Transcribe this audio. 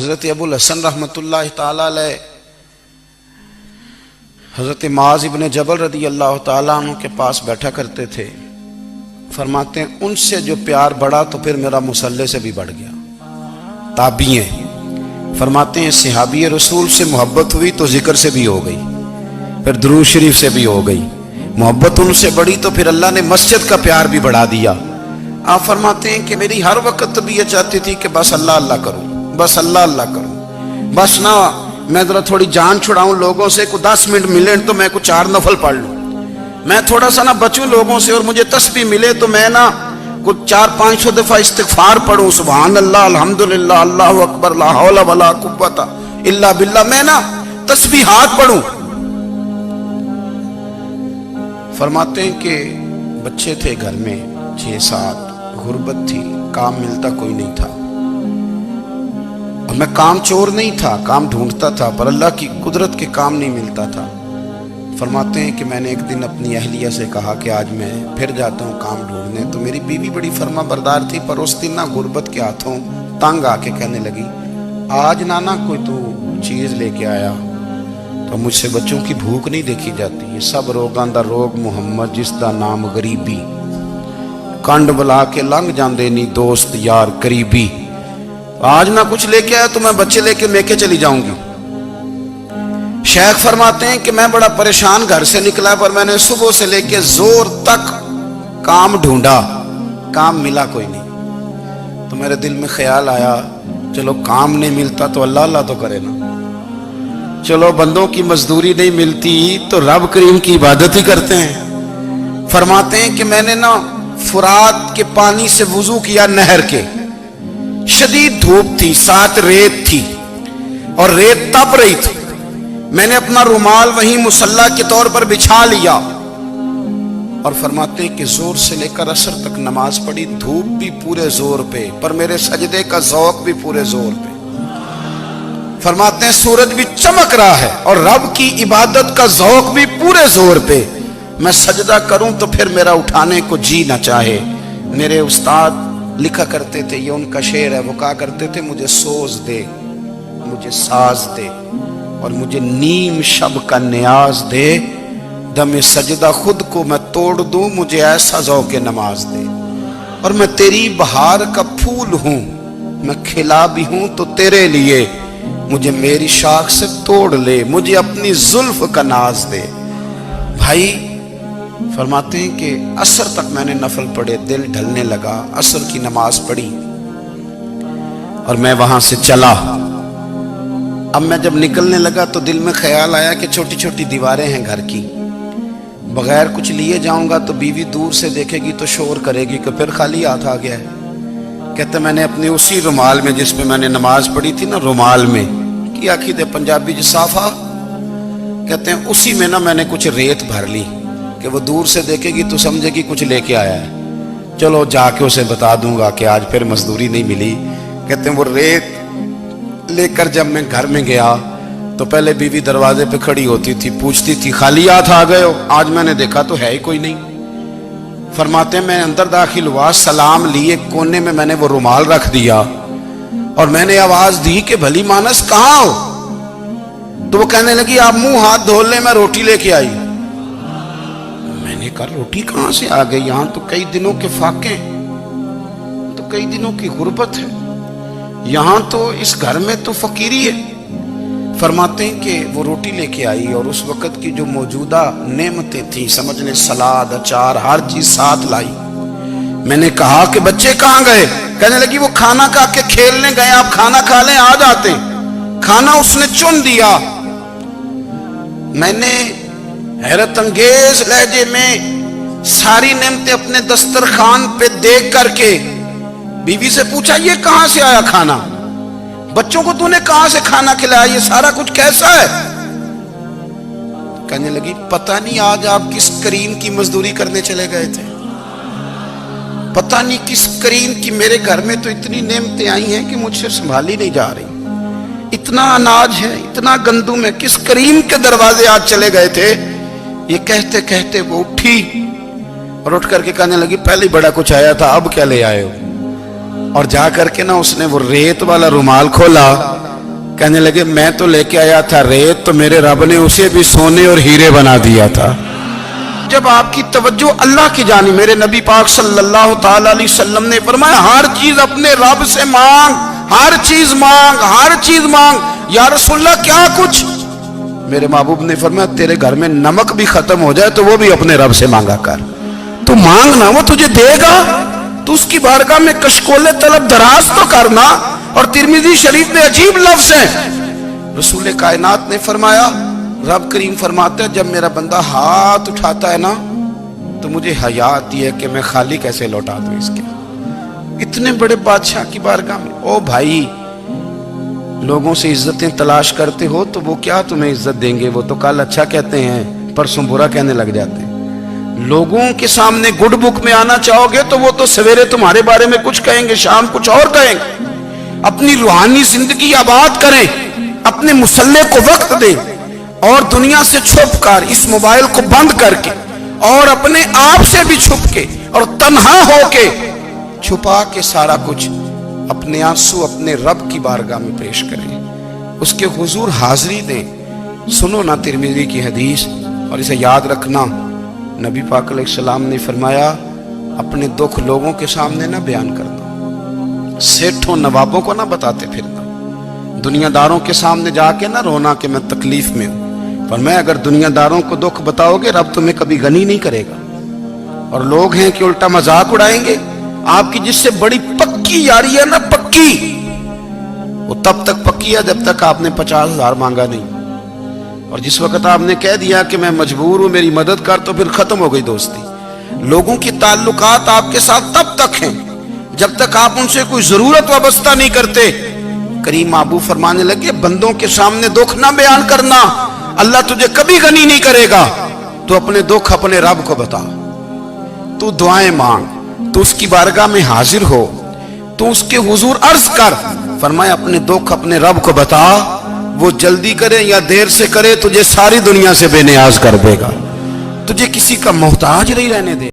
حضرت ابو الحسن رحمۃ اللہ تعالی علیہ حضرت معاذ ابن جبل رضی اللہ تعالیٰ عنہ کے پاس بیٹھا کرتے تھے. فرماتے ہیں ان سے جو پیار بڑھا تو پھر میرا مصلی سے بھی بڑھ گیا. تابعی ہیں. فرماتے ہیں صحابی رسول سے محبت ہوئی تو ذکر سے بھی ہو گئی, پھر درود شریف سے بھی ہو گئی. محبت ان سے بڑھی تو پھر اللہ نے مسجد کا پیار بھی بڑھا دیا. آپ فرماتے ہیں کہ میری ہر وقت طبیعت چاہتی تھی کہ بس اللہ اللہ کروں, بس اللہ اللہ کروں, بس نہ میں ذرا تھوڑی جان چھڑاؤں لوگوں سے, کو 10 منٹ ملے تو میں کچھ 4 نفل پڑھ لوں, میں تھوڑا سا نہ بچوں لوگوں سے, اور مجھے تسبیح ملے تو میں نہ کچھ 400-500 دفعہ استغفار پڑھوں, سبحان اللہ, الحمدللہ, اللہ اکبر, لا حول ولا قوت الا باللہ, میں نہ تسبیحات پڑھوں. فرماتے ہیں کہ بچے تھے گھر میں 6-7, غربت تھی, کام ملتا کوئی نہیں تھا, اور میں کام چور نہیں تھا, کام ڈھونڈتا تھا, پر اللہ کی قدرت کے کام نہیں ملتا تھا. فرماتے ہیں کہ میں نے ایک دن اپنی اہلیہ سے کہا کہ آج میں پھر جاتا ہوں کام ڈھونڈنے. تو میری بیوی بڑی فرما بردار تھی, پر اس دن نہ غربت کے ہاتھوں تنگ آ کے کہنے لگی, آج نانا کوئی تو چیز لے کے آیا, تو مجھ سے بچوں کی بھوک نہیں دیکھی جاتی. یہ سب روگاں دا روگ محمد جس دا نام غریبی, کنڈ بلا کے لنگ جاندے نہیں دوست یار قریبی. آج نہ کچھ لے کے آیا تو میں بچے لے کے میکے چلی جاؤں گی. شیخ فرماتے ہیں کہ میں بڑا پریشان گھر سے نکلا, پر میں نے صبح سے لے کے زور تک کام ڈھونڈا, کام ملا کوئی نہیں. تو میرے دل میں خیال آیا, چلو کام نہیں ملتا تو اللہ اللہ تو کرے نا, چلو بندوں کی مزدوری نہیں ملتی تو رب کریم کی عبادت ہی کرتے ہیں. فرماتے ہیں کہ میں نے نا فرات کے پانی سے وضو کیا, نہر کے, شدید دھوپ تھی, ساتھ ریت تھی, اور ریت تپ رہی تھی. میں نے اپنا رومال وہیں مصلی کے طور پر بچھا لیا, اور فرماتے ہیں کہ زور سے لے کر عصر تک نماز پڑھی, دھوپ بھی پورے زور پہ, پر میرے سجدے کا ذوق بھی پورے زور پہ. فرماتے ہیں سورج بھی چمک رہا ہے اور رب کی عبادت کا ذوق بھی پورے زور پہ. میں سجدہ کروں تو پھر میرا اٹھانے کو جی نہ چاہے. میرے استاد لکھا کرتے تھے, یہ ان کا شعر ہے, وہ کہا کرتے تھے, مجھے سوز دے, مجھے ساز دے, اور مجھے نیم شب کا نیاز دے, دم سجدہ خود کو میں توڑ دوں, مجھے ایسا ذوق نماز دے. اور میں تیری بہار کا پھول ہوں, میں کھلا بھی ہوں تو تیرے لیے, مجھے میری شاخ سے توڑ لے, مجھے اپنی زلف کا ناز دے. بھائی فرماتے ہیں کہ عصر تک میں نے نفل پڑھے, دل ڈھلنے لگا, عصر کی نماز پڑھی اور میں وہاں سے چلا. اب میں جب نکلنے لگا تو دل میں خیال آیا کہ چھوٹی چھوٹی دیواریں ہیں گھر کی, بغیر کچھ لیے جاؤں گا تو بیوی دور سے دیکھے گی تو شور کرے گی کہ پھر خالی ہاتھ آ گیا ہے. کہتے میں نے اپنے اسی رومال میں جس پہ میں نے نماز پڑھی تھی نا, رومال میں کی آخی دے پنجابی جسافہ کہتے ہیں, اسی میں نا میں نے کچھ ریت بھر لی کہ وہ دور سے دیکھے گی تو سمجھے گی کچھ لے کے آیا ہے, چلو جا کے اسے بتا دوں گا کہ آج پھر مزدوری نہیں ملی. کہتے ہیں وہ ریت لے کر جب میں گھر میں گیا تو پہلے بیوی دروازے پہ کھڑی ہوتی تھی, پوچھتی تھی خالی ہاتھ آ گئے ہو, آج میں نے دیکھا تو ہے ہی کوئی نہیں. فرماتے ہیں میں اندر داخل ہوا, سلام لیے, کونے میں میں نے وہ رومال رکھ دیا, اور میں نے آواز دی کہ بھلی مانس کہاں ہو؟ تو وہ کہنے لگی آپ منہ ہاتھ دھو لیں, میں روٹی لے کے آئی. میں نے کہا روٹی کہاں سے آ گئی, یہاں تو کئی دنوں کے فاقے, تو کئی دنوں کی غربت ہے, یہاں تو اس گھر میں تو فقیری ہے. فرماتے ہیں کہ وہ روٹی لے کے آئی, اور اس وقت کی جو موجودہ نعمتیں تھیں, سمجھ لیں سلاد, اچار, ہر چیز ساتھ لائی. میں نے کہا کہ بچے کہاں گئے؟ کہنے لگی وہ کھانا کھا کے کھیلنے گئے, آپ کھانا کھا لیں آ جاتے. کھانا اس نے چن دیا. میں نے حیرت انگیز لہجے میں ساری نعمتیں اپنے دسترخوان پہ دیکھ کر کے بیوی سے پوچھا یہ کہاں سے آیا کھانا؟ بچوں کو تو نے کہاں سے کھانا کھلایا؟ یہ سارا کچھ کیسا ہے؟ کہنے لگی پتہ نہیں آج آپ کس کریم کی مزدوری کرنے چلے گئے تھے, پتہ نہیں کس کریم کی. میرے گھر میں تو اتنی نعمتیں آئی ہیں کہ مجھ سے سنبھالی نہیں جا رہی, اتنا اناج ہے, اتنا گندم ہے, کس کریم کے دروازے آج چلے گئے تھے؟ یہ کہتے کہتے وہ اٹھی اور اٹھ کر کے کہنے لگی پہلے بڑا کچھ آیا تھا, اب کیا لے آئے ہو؟ اور جا کر کے نا اس نے وہ ریت والا رومال کھولا کہنے لگے میں تو لے کے آیا تھا ریت، تو میرے رب نے اسے بھی سونے اور ہیرے بنا دیا تھا۔ جب آپ کی توجہ اللہ کی جانب، میرے نبی پاک صلی اللہ تعالی علیہ وسلم نے فرمایا ہر چیز اپنے رب سے مانگ، ہر چیز مانگ، ہر چیز مانگ۔ یا رسول اللہ کیا کچھ؟ میرے محبوب نے فرمایا تیرے گھر میں نمک بھی ختم ہو جائے تو وہ بھی اپنے رب سے مانگا کر، تو مانگنا وہ تجھے دے گا، تو اس کی بارگاہ میں کشکول طلب دراز تو کرنا۔ اور ترمذی شریف میں عجیب لفظ ہے، رسول کائنات نے فرمایا، رب کریم فرماتا ہے جب میرا بندہ ہاتھ اٹھاتا ہے نا تو مجھے حیا آتی ہے کہ میں خالی کیسے لوٹا دوں اس کے۔ اتنے بڑے بادشاہ کی بارگاہ میں، او بھائی لوگوں سے عزتیں تلاش کرتے ہو تو وہ کیا تمہیں عزت دیں گے؟ وہ تو کل اچھا کہتے ہیں پرسوں برا کہنے لگ جاتے ہیں۔ لوگوں کے سامنے گڈ بک میں آنا چاہو گے تو وہ تو سویرے تمہارے بارے میں کچھ کہیں گے، شام کچھ اور کہیں گے۔ اپنی روحانی زندگی آباد کریں، اپنے مسلح کو وقت دیں، اور دنیا سے چھپ کر اس موبائل کو بند کر کے اور اپنے آپ سے بھی چھپ کے اور تنہا ہو کے چھپا کے سارا کچھ اپنے آنسو اپنے رب کی بارگاہ میں پیش کریں، اس کے حضور حاضری دیں۔ سنو نا ترمذی کی حدیث، اور اسے یاد رکھنا، نبی پاک علیہ السلام نے فرمایا اپنے دکھ لوگوں کے سامنے نہ بیان کرنا، سیٹھوں نوابوں کو نہ بتاتے پھرنا، دنیا داروں کے سامنے جا کے نہ رونا کہ میں تکلیف میں ہوں۔ فرمایا اگر دنیا داروں کو دکھ بتاؤ گے رب تمہیں کبھی غنی نہیں کرے گا، اور لوگ ہیں کہ الٹا مذاق اڑائیں گے۔ آپ کی جس سے بڑی پکی یاری ہے نا، پکی، وہ تب تک پکی ہے جب تک آپ نے 50,000 مانگا نہیں، اور جس وقت آپ نے کہہ دیا کہ میں مجبور ہوں میری مدد کر تو پھر ختم ہو گئی دوستی۔ لوگوں کی تعلقات آپ کے ساتھ تب تک ہیں جب تک آپ ان سے کوئی ضرورت وابستہ نہیں کرتے۔ کریم محبوب فرمانے لگے بندوں کے سامنے دکھ نہ بیان کرنا، اللہ تجھے کبھی غنی نہیں کرے گا۔ تو اپنے دکھ اپنے رب کو بتا، تو دعائیں مانگ، تو اس کی بارگاہ میں حاضر ہو، تو اس کے حضور عرض کر۔ فرمایا اپنے دکھ اپنے رب کو بتا، وہ جلدی کرے یا دیر سے کرے تجھے ساری دنیا سے بے نیاز کر دے گا، تجھے کسی کا محتاج نہیں رہنے دے۔